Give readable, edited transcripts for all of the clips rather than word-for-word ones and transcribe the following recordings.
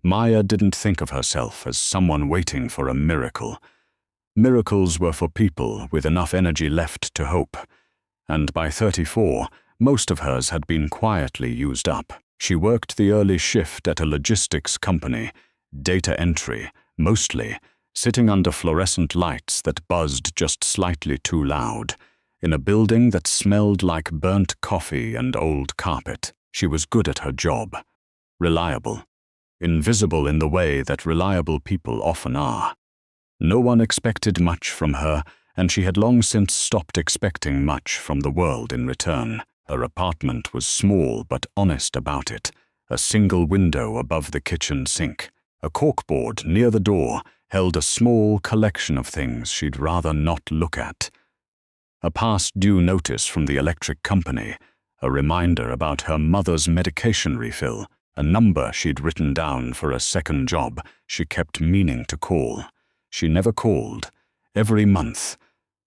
Maya didn't think of herself as someone waiting for a miracle. Miracles were for people with enough energy left to hope, and by 34, most of hers had been quietly used up. She worked the early shift at a logistics company, data entry, mostly, sitting under fluorescent lights that buzzed just slightly too loud, in a building that smelled like burnt coffee and old carpet. She was good at her job, reliable, invisible in the way that reliable people often are. No one expected much from her, and she had long since stopped expecting much from the world in return. Her apartment was small but honest about it, a single window above the kitchen sink. A corkboard near the door held a small collection of things she'd rather not look at. A past due notice from the electric company, a reminder about her mother's medication refill, a number she'd written down for a second job she kept meaning to call. She never called. Every month,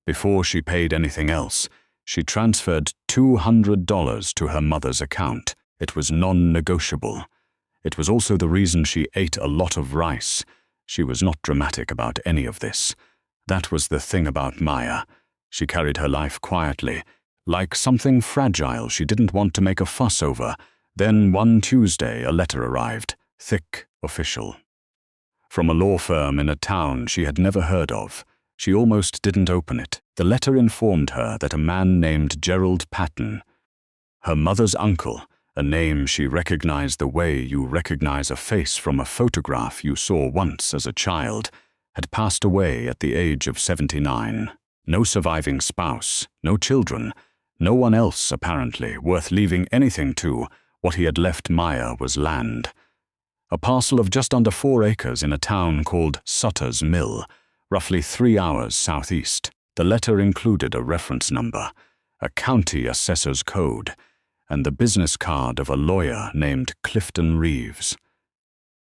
before she paid anything else, she transferred $200 to her mother's account. It was non-negotiable. It was also the reason she ate a lot of rice. She was not dramatic about any of this. That was the thing about Maya. She carried her life quietly, like something fragile she didn't want to make a fuss over. Then one Tuesday a letter arrived, thick, official. From a law firm in a town she had never heard of. She almost didn't open it. The letter informed her that a man named Gerald Patton, her mother's uncle, a name she recognized the way you recognize a face from a photograph you saw once as a child, had passed away at the age of 79. No surviving spouse, no children, no one else apparently worth leaving anything to. What he had left Maya was land. A parcel of just under 4 acres in a town called Sutter's Mill, roughly 3 hours southeast. The letter included a reference number, a county assessor's code, and the business card of a lawyer named Clifton Reeves.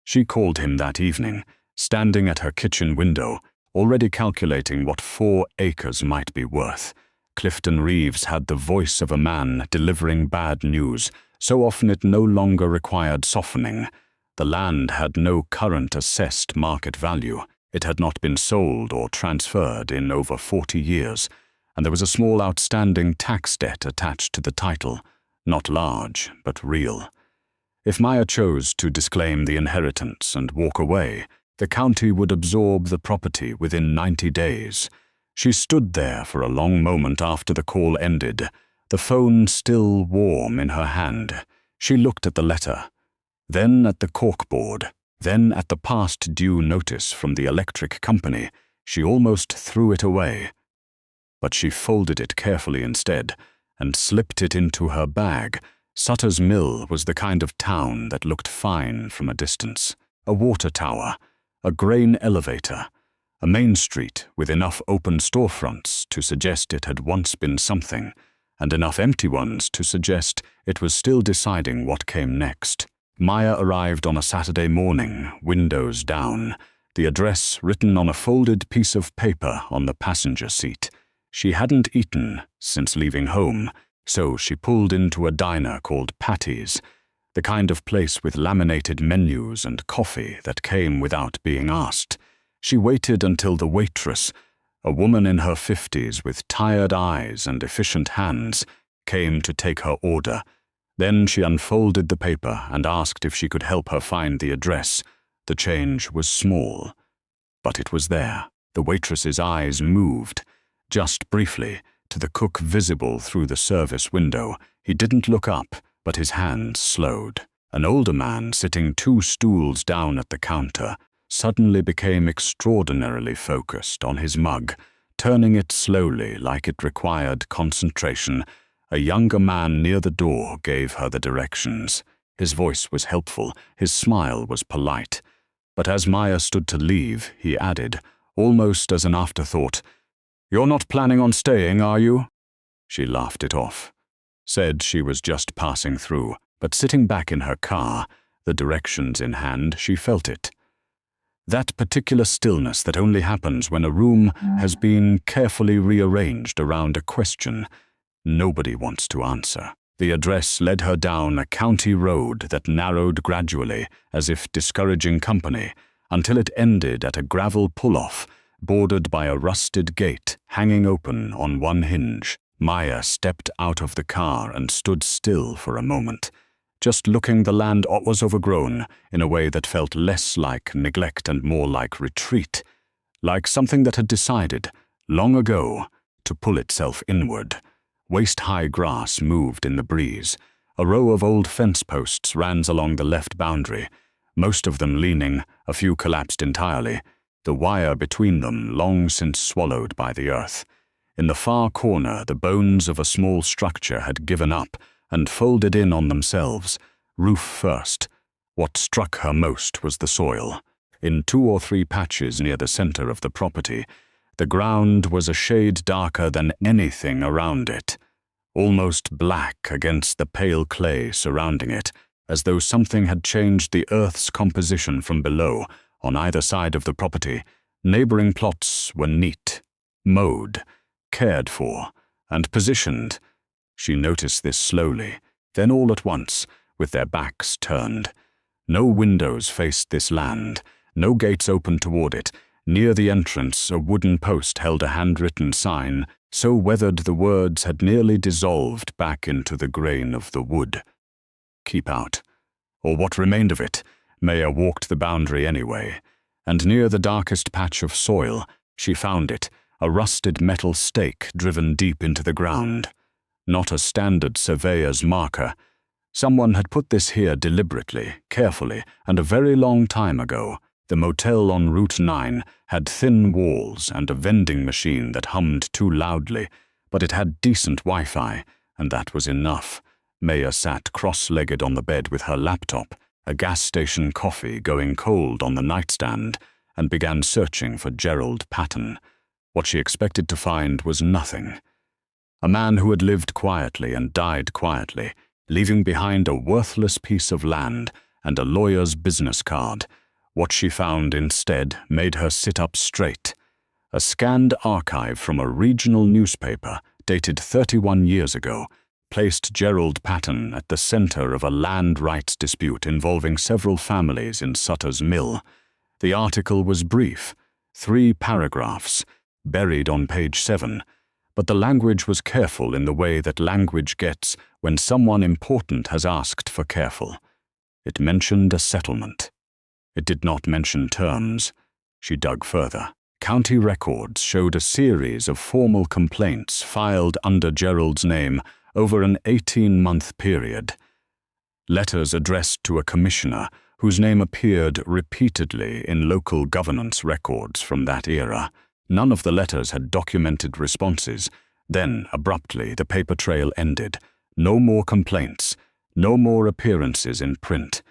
She called him that evening, standing at her kitchen window, already calculating what 4 acres might be worth. Clifton Reeves had the voice of a man delivering bad news, so often it no longer required softening. The land had no current assessed market value. It had not been sold or transferred in over 40 years, and there was a small outstanding tax debt attached to the title, not large, but real. If Maya chose to disclaim the inheritance and walk away, the county would absorb the property within 90 days. She stood there for a long moment after the call ended, the phone still warm in her hand. She looked at the letter, then at the corkboard, then at the past due notice from the electric company. She almost threw it away. But she folded it carefully instead and slipped it into her bag. Sutter's Mill was the kind of town that looked fine from a distance. A water tower, a grain elevator, a main street with enough open storefronts to suggest it had once been something, and enough empty ones to suggest it was still deciding what came next. Maya arrived on a Saturday morning, windows down, the address written on a folded piece of paper on the passenger seat. She hadn't eaten since leaving home, so she pulled into a diner called Patty's, the kind of place with laminated menus and coffee that came without being asked. She waited until the waitress, a woman in her 50s with tired eyes and efficient hands, came to take her order. Then she unfolded the paper and asked if she could help her find the address. The change was small, but it was there. The waitress's eyes moved, just briefly, to the cook visible through the service window. He didn't look up, but his hands slowed. An older man sitting 2 stools down at the counter suddenly became extraordinarily focused on his mug, turning it slowly like it required concentration. A younger man near the door gave her the directions. His voice was helpful, his smile was polite. But as Maya stood to leave, he added, almost as an afterthought, "You're not planning on staying, are you?" She laughed it off, said she was just passing through, but sitting back in her car, the directions in hand, she felt it. That particular stillness that only happens when a room has been carefully rearranged around a question nobody wants to answer. The address led her down a county road that narrowed gradually, as if discouraging company, until it ended at a gravel pull-off, bordered by a rusted gate hanging open on one hinge. Maya stepped out of the car and stood still for a moment, just looking. The land was overgrown in a way that felt less like neglect and more like retreat, like something that had decided, long ago, to pull itself inward. Waist-high grass moved in the breeze. A row of old fence posts ran along the left boundary, most of them leaning, a few collapsed entirely, the wire between them long since swallowed by the earth. In the far corner, the bones of a small structure had given up and folded in on themselves, roof first. What struck her most was the soil. In 2 or 3 patches near the center of the property, the ground was a shade darker than anything around it, almost black against the pale clay surrounding it, as though something had changed the earth's composition from below. On either side of the property, neighboring plots were neat, mowed, cared for, and positioned. She noticed this slowly, then all at once, with their backs turned. No windows faced this land, no gates open toward it. Near the entrance, a wooden post held a handwritten sign, so weathered the words had nearly dissolved back into the grain of the wood. Keep out. Or what remained of it. Maya walked the boundary anyway, and near the darkest patch of soil, she found it, a rusted metal stake driven deep into the ground. Not a standard surveyor's marker. Someone had put this here deliberately, carefully, and a very long time ago. The motel on Route 9 had thin walls and a vending machine that hummed too loudly, but it had decent Wi-Fi, and that was enough. Maya sat cross-legged on the bed with her laptop, a gas station coffee going cold on the nightstand, and began searching for Gerald Patton. What she expected to find was nothing. A man who had lived quietly and died quietly, leaving behind a worthless piece of land and a lawyer's business card. What she found instead made her sit up straight. A scanned archive from a regional newspaper, dated 31 years ago, placed Gerald Patton at the center of a land rights dispute involving several families in Sutter's mill. The article was brief, 3 paragraphs, buried on page 7, but the language was careful in the way that language gets when someone important has asked for careful. It mentioned a settlement. It did not mention terms. She dug further. County records showed a series of formal complaints filed under Gerald's name over an 18-month period. Letters addressed to a commissioner whose name appeared repeatedly in local governance records from that era. None of the letters had documented responses. Then, abruptly, the paper trail ended. No more complaints. No more appearances in print.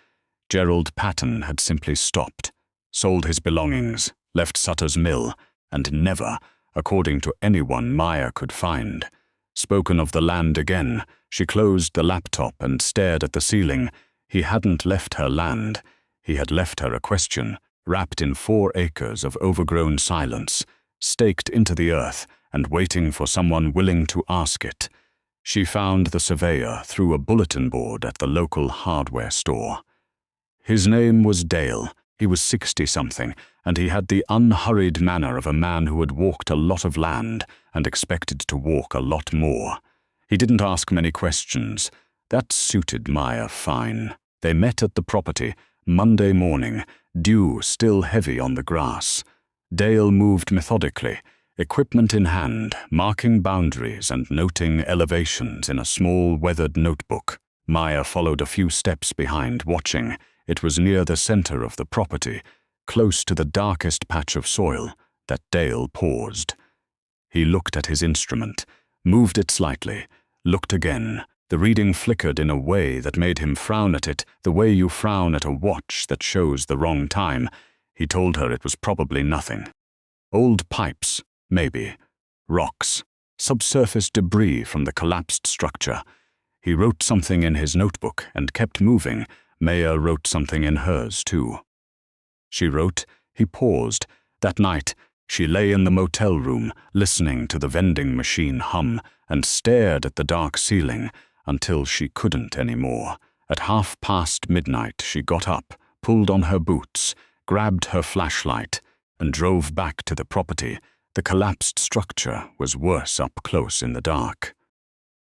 Gerald Patton had simply stopped, sold his belongings, left Sutter's mill, and never, according to anyone Maya could find, spoken of the land again. She closed the laptop and stared at the ceiling. He hadn't left her land. He had left her a question, wrapped in 4 acres of overgrown silence, staked into the earth and waiting for someone willing to ask it. She found the surveyor through a bulletin board at the local hardware store. His name was Dale. He was 60-something, and he had the unhurried manner of a man who had walked a lot of land and expected to walk a lot more. He didn't ask many questions. That suited Maya fine. They met at the property, Monday morning, dew still heavy on the grass. Dale moved methodically, equipment in hand, marking boundaries and noting elevations in a small weathered notebook. Maya followed a few steps behind, watching. It was near the center of the property, close to the darkest patch of soil, that Dale paused. He looked at his instrument, moved it slightly, looked again. The reading flickered in a way that made him frown at it, the way you frown at a watch that shows the wrong time. He told her it was probably nothing. Old pipes, maybe. Rocks. Subsurface debris from the collapsed structure. He wrote something in his notebook and kept moving. Maya wrote something in hers, too. She wrote. He paused. That night, she lay in the motel room, listening to the vending machine hum, and stared at the dark ceiling, until she couldn't anymore. At midnight, she got up, pulled on her boots, grabbed her flashlight, and drove back to the property. The collapsed structure was worse up close in the dark.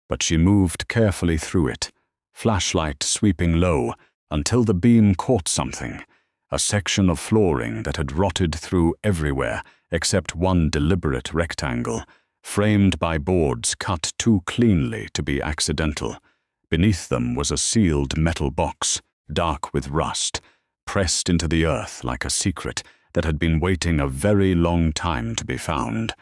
But she moved carefully through it, flashlight sweeping low, until the beam caught something, a section of flooring that had rotted through everywhere except one deliberate rectangle, framed by boards cut too cleanly to be accidental. Beneath them was a sealed metal box, dark with rust, pressed into the earth like a secret that had been waiting a very long time to be found.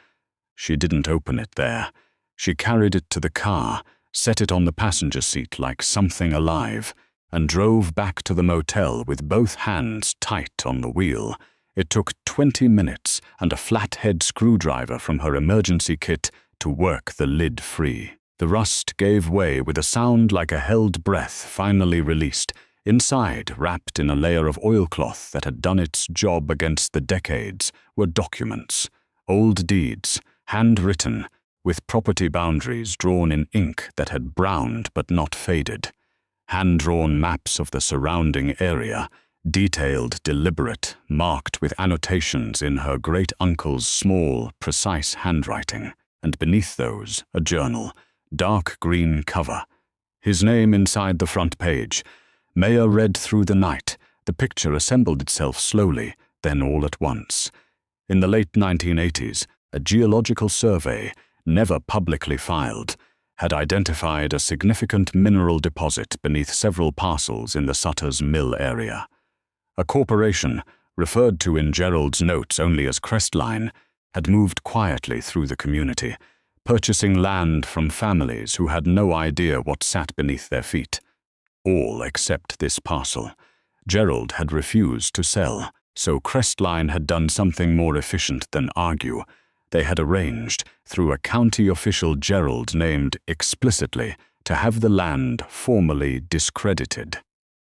She didn't open it there. She carried it to the car, set it on the passenger seat like something alive, and drove back to the motel with both hands tight on the wheel. It took 20 minutes and a flathead screwdriver from her emergency kit to work the lid free. The rust gave way with a sound like a held breath finally released. Inside, wrapped in a layer of oilcloth that had done its job against the decades, were documents, old deeds, handwritten, with property boundaries drawn in ink that had browned but not faded. Hand-drawn maps of the surrounding area, detailed, deliberate, marked with annotations in her great-uncle's small, precise handwriting, and beneath those, a journal, dark green cover. His name inside the front page. Maya read through the night. The picture assembled itself slowly, then all at once. In the late 1980s, a geological survey, never publicly filed, had identified a significant mineral deposit beneath several parcels in the Sutter's mill area. A corporation, referred to in Gerald's notes only as Crestline, had moved quietly through the community, purchasing land from families who had no idea what sat beneath their feet. All except this parcel. Gerald had refused to sell, so Crestline had done something more efficient than argue. They had arranged, through a county official Gerald named explicitly, to have the land formally discredited,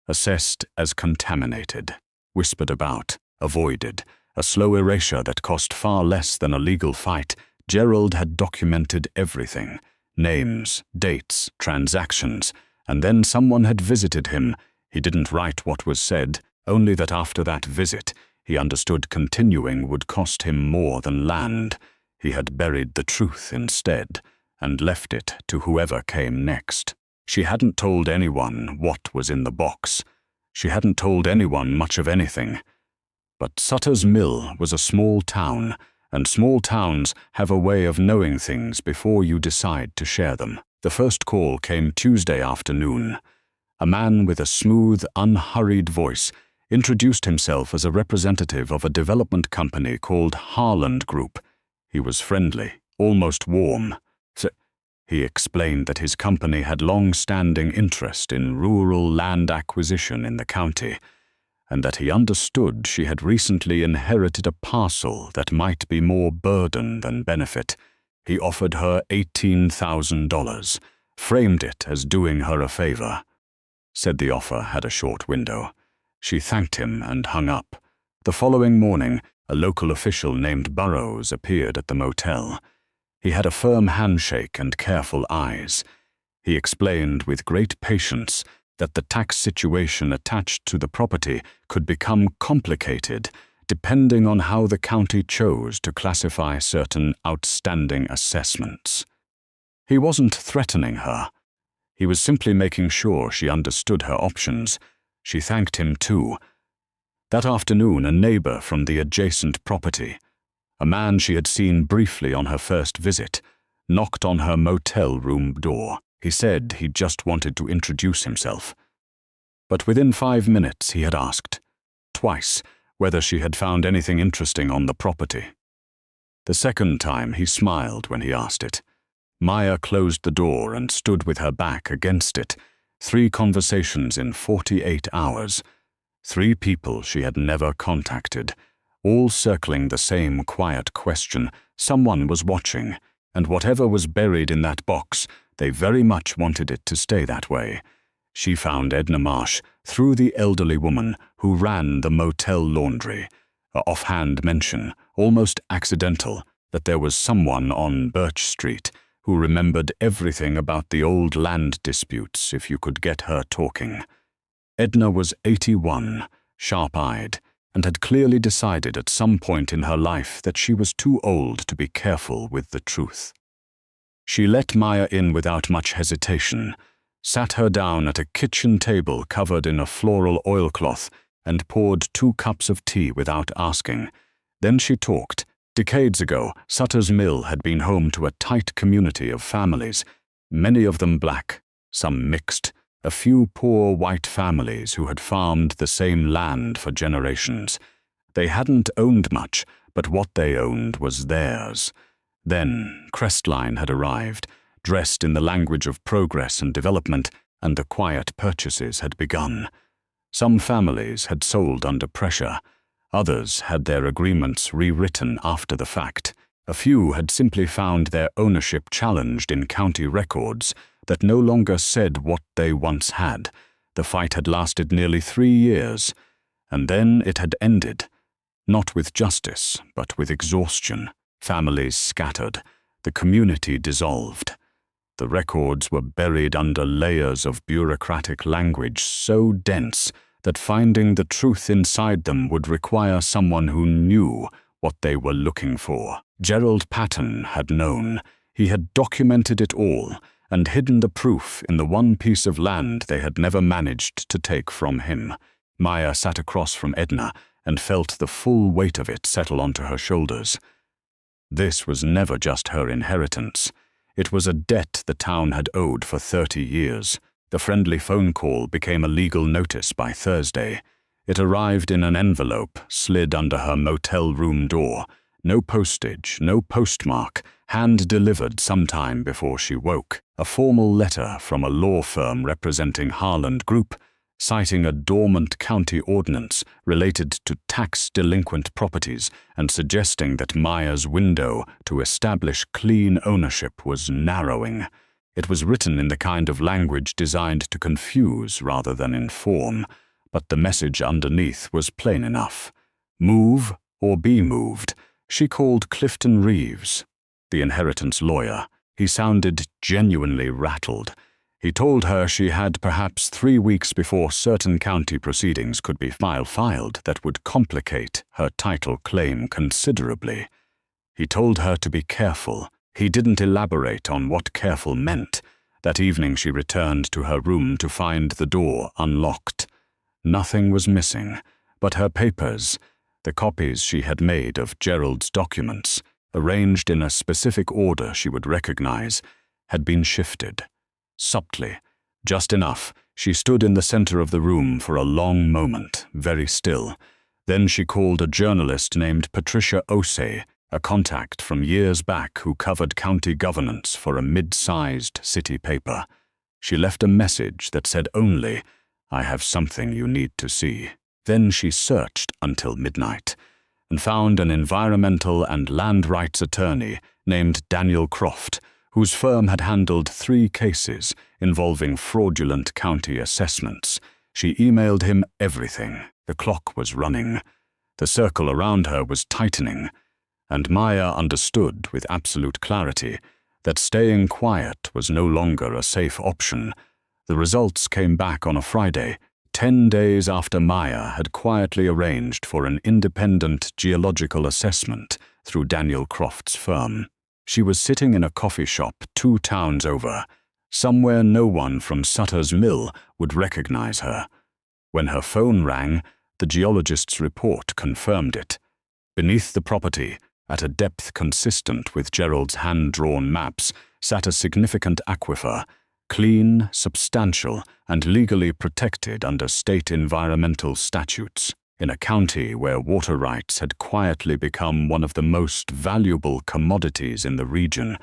assessed as contaminated, whispered about, avoided, a slow erasure that cost far less than a legal fight. Gerald had documented everything, names, dates, transactions, and then someone had visited him. He didn't write what was said, only that after that visit, he understood continuing would cost him more than land. He had buried the truth instead, and left it to whoever came next. She hadn't told anyone what was in the box. She hadn't told anyone much of anything. But Sutter's Mill was a small town, and small towns have a way of knowing things before you decide to share them. The first call came Tuesday afternoon. A man with a smooth, unhurried voice introduced himself as a representative of a development company called Harland Group. He was friendly, almost warm. He explained that his company had long-standing interest in rural land acquisition in the county, and that he understood she had recently inherited a parcel that might be more burden than benefit. He offered her $18,000, framed it as doing her a favor. Said the offer had a short window. She thanked him and hung up. The following morning, a local official named Burrows appeared at the motel. He had a firm handshake and careful eyes. He explained with great patience that the tax situation attached to the property could become complicated depending on how the county chose to classify certain outstanding assessments. He wasn't threatening her. He was simply making sure she understood her options. She thanked him too. That afternoon, a neighbor from the adjacent property, a man she had seen briefly on her first visit, knocked on her motel room door. He said he just wanted to introduce himself. But within 5 minutes he had asked, twice, whether she had found anything interesting on the property. The second time he smiled when he asked it. Maya closed the door and stood with her back against it. 3 conversations in 48 hours. 3 people she had never contacted, all circling the same quiet question. Someone was watching, and whatever was buried in that box, they very much wanted it to stay that way. She found Edna Marsh through the elderly woman who ran the motel laundry. An offhand mention, almost accidental, that there was someone on Birch Street who remembered everything about the old land disputes if you could get her talking. Edna was 81, sharp-eyed, and had clearly decided at some point in her life that she was too old to be careful with the truth. She let Maya in without much hesitation, sat her down at a kitchen table covered in a floral oilcloth, and poured 2 cups of tea without asking. Then she talked. Decades ago, Sutter's Mill had been home to a tight community of families, many of them black, some mixed, a few poor white families who had farmed the same land for generations. They hadn't owned much, but what they owned was theirs. Then Crestline had arrived, dressed in the language of progress and development, and the quiet purchases had begun. Some families had sold under pressure. Others had their agreements rewritten after the fact. A few had simply found their ownership challenged in county records that no longer said what they once had. The fight had lasted nearly 3 years, and then it had ended. Not with justice, but with exhaustion. Families scattered. The community dissolved. The records were buried under layers of bureaucratic language so dense that finding the truth inside them would require someone who knew what they were looking for. Gerald Patton had known. He had documented it all and hidden the proof in the one piece of land they had never managed to take from him. Maya sat across from Edna and felt the full weight of it settle onto her shoulders. This was never just her inheritance. It was a debt the town had owed for 30 years. The friendly phone call became a legal notice by Thursday. It arrived in an envelope slid under her motel room door. No postage, no postmark, hand-delivered sometime before she woke. A formal letter from a law firm representing Harland Group, citing a dormant county ordinance related to tax-delinquent properties and suggesting that Maya's window to establish clean ownership was narrowing. It was written in the kind of language designed to confuse rather than inform, but the message underneath was plain enough. Move or be moved. She called Clifton Reeves, the inheritance lawyer. He sounded genuinely rattled. He told her she had perhaps 3 weeks before certain county proceedings could be filed that would complicate her title claim considerably. He told her to be careful. He didn't elaborate on what careful meant. That evening she returned to her room to find the door unlocked. Nothing was missing, but her papers, the copies she had made of Gerald's documents, arranged in a specific order she would recognize, had been shifted. Subtly, just enough, she stood in the center of the room for a long moment, very still. Then she called a journalist named Patricia Osei, a contact from years back who covered county governance for a mid-sized city paper. She left a message that said only, "I have something you need to see." Then she searched until midnight and found an environmental and land rights attorney named Daniel Croft, whose firm had handled 3 cases involving fraudulent county assessments. She emailed him everything. The clock was running. The circle around her was tightening. And Maya understood with absolute clarity that staying quiet was no longer a safe option. The results came back on a Friday, 10 days after Maya had quietly arranged for an independent geological assessment through Daniel Croft's firm. She was sitting in a coffee shop 2 towns over, somewhere no one from Sutter's Mill would recognize her. When her phone rang, the geologist's report confirmed it. Beneath the property, at a depth consistent with Gerald's hand-drawn maps, sat a significant aquifer, clean, substantial, and legally protected under state environmental statutes. In a county where water rights had quietly become one of the most valuable commodities in the region,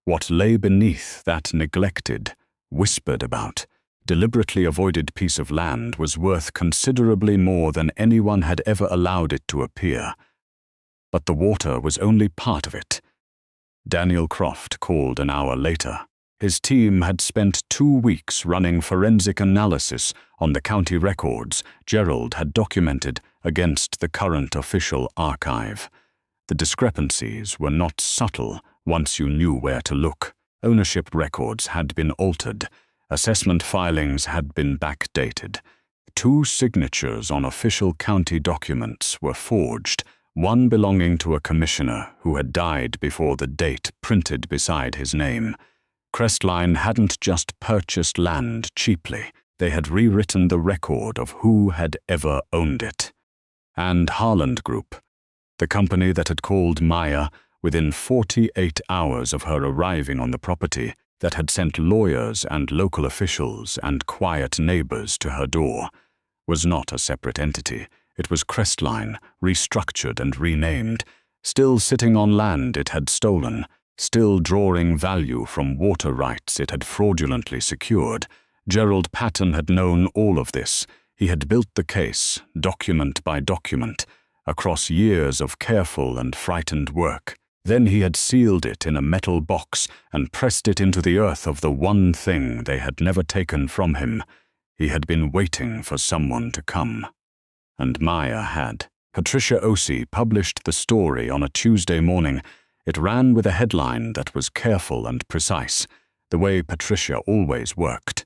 what lay beneath that neglected, whispered about, deliberately avoided piece of land was worth considerably more than anyone had ever allowed it to appear. But the water was only part of it. Daniel Croft called an hour later. His team had spent 2 weeks running forensic analysis on the county records Gerald had documented against the current official archive. The discrepancies were not subtle once you knew where to look. Ownership records had been altered. Assessment filings had been backdated. 2 signatures on official county documents were forged, one belonging to a commissioner who had died before the date printed beside his name. Crestline hadn't just purchased land cheaply. They had rewritten the record of who had ever owned it. And Harland Group, the company that had called Maya within 48 hours of her arriving on the property, that had sent lawyers and local officials and quiet neighbors to her door, was not a separate entity. It was Crestline, restructured and renamed, still sitting on land it had stolen, still drawing value from water rights it had fraudulently secured. Gerald Patton had known all of this. He had built the case, document by document, across years of careful and frightened work. Then he had sealed it in a metal box and pressed it into the earth of the one thing they had never taken from him. He had been waiting for someone to come. And Maya had. Patricia Osei published the story on a Tuesday morning. It ran with a headline that was careful and precise, the way Patricia always worked.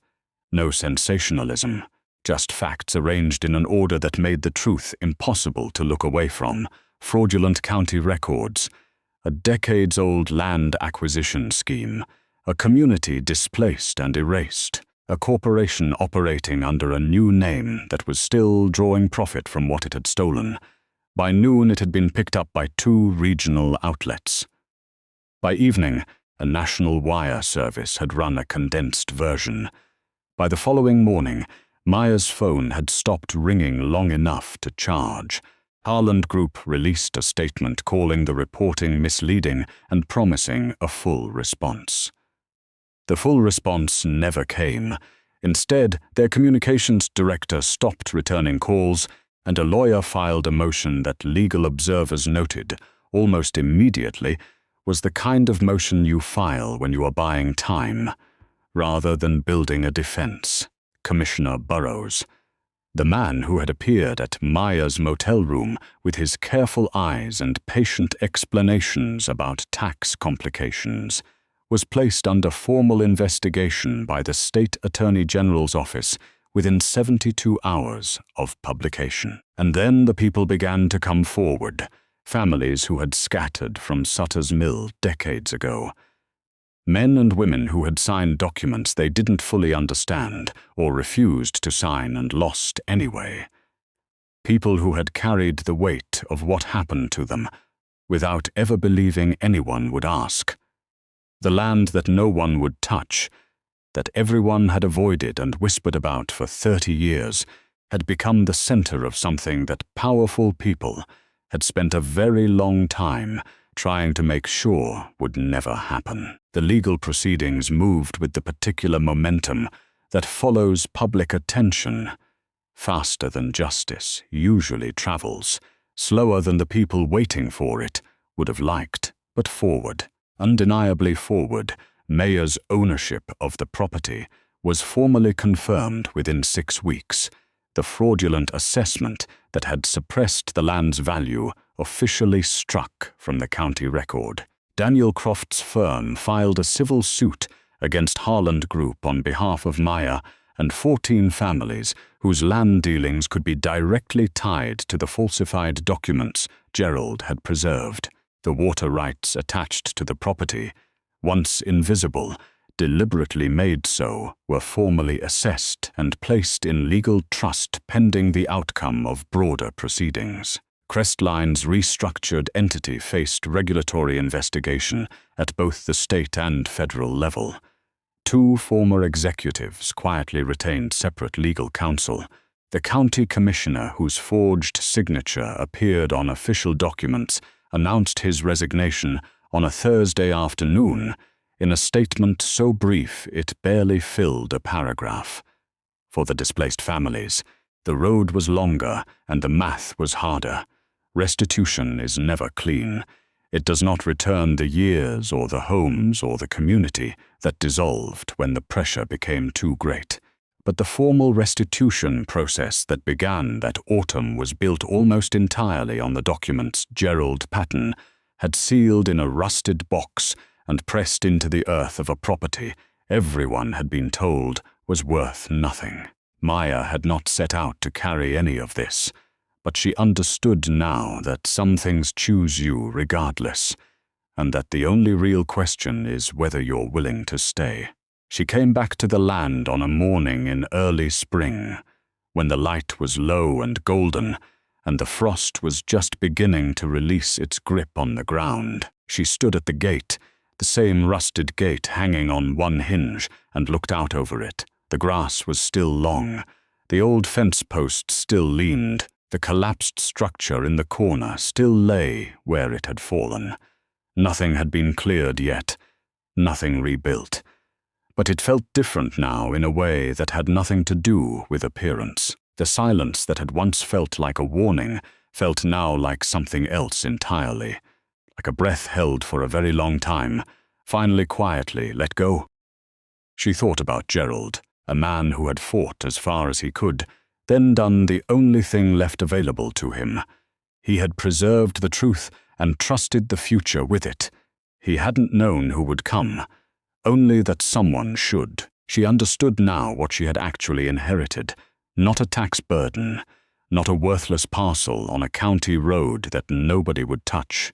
No sensationalism, just facts arranged in an order that made the truth impossible to look away from. Fraudulent county records, a decades-old land acquisition scheme, a community displaced and erased, a corporation operating under a new name that was still drawing profit from what it had stolen. By noon, it had been picked up by 2 regional outlets. By evening, a national wire service had run a condensed version. By the following morning, Maya's phone had stopped ringing long enough to charge. Harland Group released a statement calling the reporting misleading and promising a full response. The full response never came. Instead, their communications director stopped returning calls, and a lawyer filed a motion that legal observers noted, almost immediately, was the kind of motion you file when you are buying time, rather than building a defense. Commissioner Burrows, the man who had appeared at Maya's motel room with his careful eyes and patient explanations about tax complications, was placed under formal investigation by the State Attorney General's office within 72 hours of publication. And then the people began to come forward, families who had scattered from Sutter's mill decades ago. Men and women who had signed documents they didn't fully understand or refused to sign and lost anyway. People who had carried the weight of what happened to them without ever believing anyone would ask. The land that no one would touch, that everyone had avoided and whispered about for 30 years, had become the center of something that powerful people had spent a very long time trying to make sure would never happen. The legal proceedings moved with the particular momentum that follows public attention, faster than justice usually travels, slower than the people waiting for it would have liked, but forward, undeniably forward. Maya's ownership of the property was formally confirmed within 6 weeks. The fraudulent assessment that had suppressed the land's value officially struck from the county record. Daniel Croft's firm filed a civil suit against Harland Group on behalf of Maya and 14 families whose land dealings could be directly tied to the falsified documents Gerald had preserved. The water rights attached to the property, once invisible, deliberately made so, were formally assessed and placed in legal trust pending the outcome of broader proceedings. Crestline's restructured entity faced regulatory investigation at both the state and federal level. 2 former executives quietly retained separate legal counsel. The county commissioner, whose forged signature appeared on official documents, announced his resignation on a Thursday afternoon in a statement so brief it barely filled a paragraph. For the displaced families, the road was longer and the math was harder. Restitution is never clean. It does not return the years or the homes or the community that dissolved when the pressure became too great. But the formal restitution process that began that autumn was built almost entirely on the documents Gerald Patton had sealed in a rusted box and pressed into the earth of a property everyone had been told was worth nothing. Maya had not set out to carry any of this, but she understood now that some things choose you regardless, and that the only real question is whether you're willing to stay. She came back to the land on a morning in early spring, when the light was low and golden, and the frost was just beginning to release its grip on the ground. She stood at the gate, the same rusted gate hanging on one hinge, and looked out over it. The grass was still long, the old fence post still leaned, the collapsed structure in the corner still lay where it had fallen. Nothing had been cleared yet, nothing rebuilt. But it felt different now in a way that had nothing to do with appearance. The silence that had once felt like a warning felt now like something else entirely, like a breath held for a very long time, finally quietly let go. She thought about Gerald, a man who had fought as far as he could, then done the only thing left available to him. He had preserved the truth and trusted the future with it. He hadn't known who would come, only that someone should. She understood now what she had actually inherited. Not a tax burden, not a worthless parcel on a county road that nobody would touch,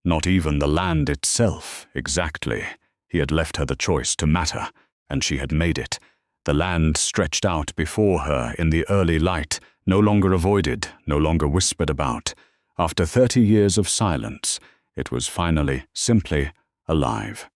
not even the land itself, exactly. He had left her the choice to matter, and she had made it. The land stretched out before her in the early light, no longer avoided, no longer whispered about. After 30 years of silence, it was finally simply alive.